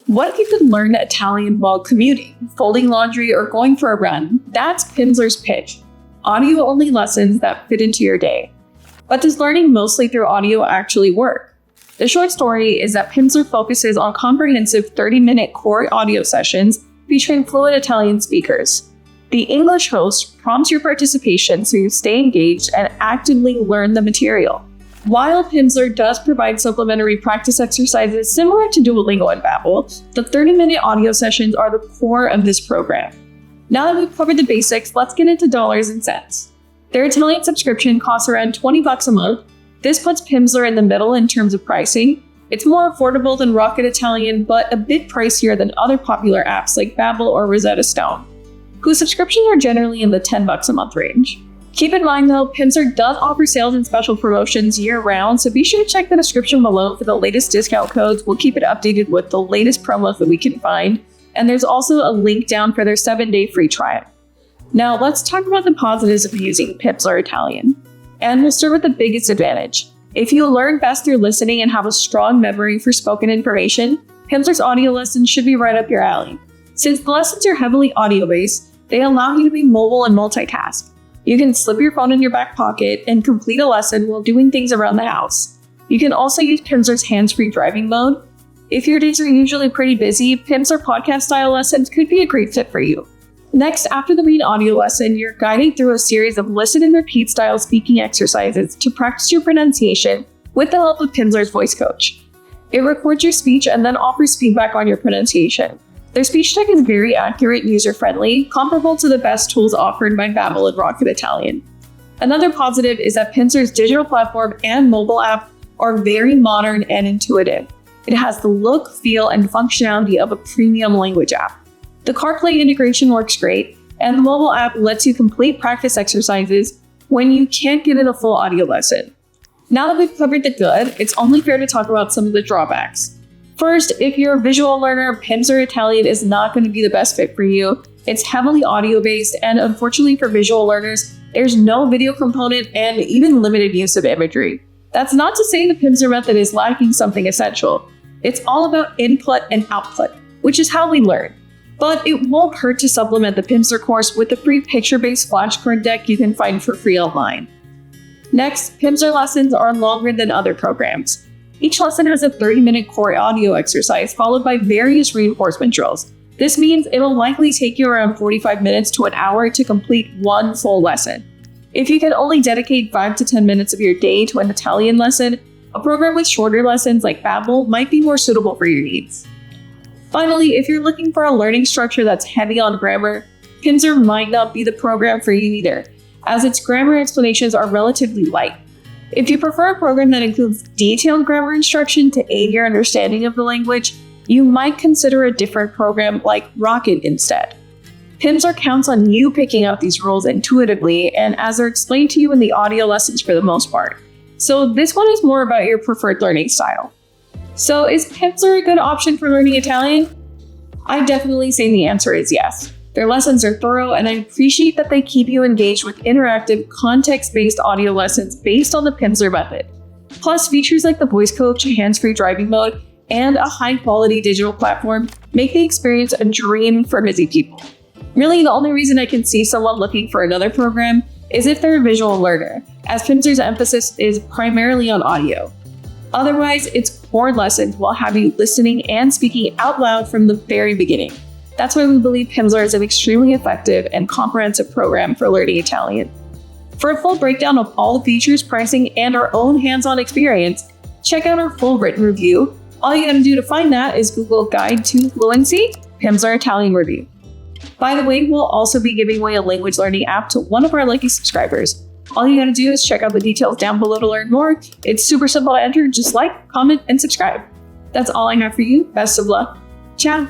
What if you could learn Italian while commuting, folding laundry, or going for a run? That's Pimsleur's pitch. Audio-only lessons that fit into your day. But does learning mostly through audio actually work? The short story is that Pimsleur focuses on comprehensive 30-minute core audio sessions featuring fluent Italian speakers. The English host prompts your participation so you stay engaged and actively learn the material. While Pimsleur does provide supplementary practice exercises similar to Duolingo and Babbel, the 30-minute audio sessions are the core of this program. Now that we've covered the basics, let's get into dollars and cents. Their Italian subscription costs around $20 a month. This puts Pimsleur in the middle in terms of pricing. It's more affordable than Rocket Italian, but a bit pricier than other popular apps like Babbel or Rosetta Stone, whose subscriptions are generally in the $10 a month range. Keep in mind though, Pimsleur does offer sales and special promotions year-round, so be sure to check the description below for the latest discount codes. We'll keep it updated with the latest promos that we can find, and there's also a link down for their 7-day free trial. Now let's talk about the positives of using Pimsleur Italian. And we'll start with the biggest advantage. If you learn best through listening and have a strong memory for spoken information, Pimsleur's audio lessons should be right up your alley. Since the lessons are heavily audio-based, they allow you to be mobile and multitask. You can slip your phone in your back pocket and complete a lesson while doing things around the house. You can also use Pimsleur's hands-free driving mode. If your days are usually pretty busy, Pimsleur podcast-style lessons could be a great fit for you. Next, after the main audio lesson, you're guided through a series of listen and repeat style speaking exercises to practice your pronunciation with the help of Pimsleur's voice coach. It records your speech and then offers feedback on your pronunciation. Their speech tech is very accurate and user-friendly, comparable to the best tools offered by Babbel and Rocket Italian. Another positive is that Pimsleur's digital platform and mobile app are very modern and intuitive. It has the look, feel, and functionality of a premium language app. The CarPlay integration works great, and the mobile app lets you complete practice exercises when you can't get in a full audio lesson. Now that we've covered the good, it's only fair to talk about some of the drawbacks. First, if you're a visual learner, Pimsleur Italian is not going to be the best fit for you. It's heavily audio-based, and unfortunately for visual learners, there's no video component and even limited use of imagery. That's not to say the Pimsleur Method is lacking something essential. It's all about input and output, which is how we learn. But it won't hurt to supplement the Pimsleur course with the free picture-based flashcard deck you can find for free online. Next, Pimsleur lessons are longer than other programs. Each lesson has a 30-minute core audio exercise followed by various reinforcement drills. This means it'll likely take you around 45 minutes to an hour to complete one full lesson. If you can only dedicate 5 to 10 minutes of your day to an Italian lesson, a program with shorter lessons like Babbel might be more suitable for your needs. Finally, if you're looking for a learning structure that's heavy on grammar, Pimsleur might not be the program for you either, as its grammar explanations are relatively light. If you prefer a program that includes detailed grammar instruction to aid your understanding of the language, you might consider a different program like Rocket instead. Pimsleur counts on you picking out these rules intuitively and as they're explained to you in the audio lessons for the most part. So this one is more about your preferred learning style. So is Pimsleur a good option for learning Italian? I definitely say the answer is yes. Their lessons are thorough, and I appreciate that they keep you engaged with interactive, context-based audio lessons based on the Pimsleur Method. Plus, features like the voice coach, hands-free driving mode, and a high-quality digital platform make the experience a dream for busy people. Really, the only reason I can see someone looking for another program is if they're a visual learner, as Pimsleur's emphasis is primarily on audio. Otherwise, its core lessons will have you listening and speaking out loud from the very beginning. That's why we believe Pimsleur is an extremely effective and comprehensive program for learning Italian. For a full breakdown of all the features, pricing, and our own hands-on experience, check out our full written review. All you gotta do to find that is Google Guide to Fluency, Pimsleur Italian Review. By the way, we'll also be giving away a language learning app to one of our lucky subscribers. All you gotta do is check out the details down below to learn more. It's super simple to enter, just like, comment, and subscribe. That's all I have for you. Best of luck. Ciao.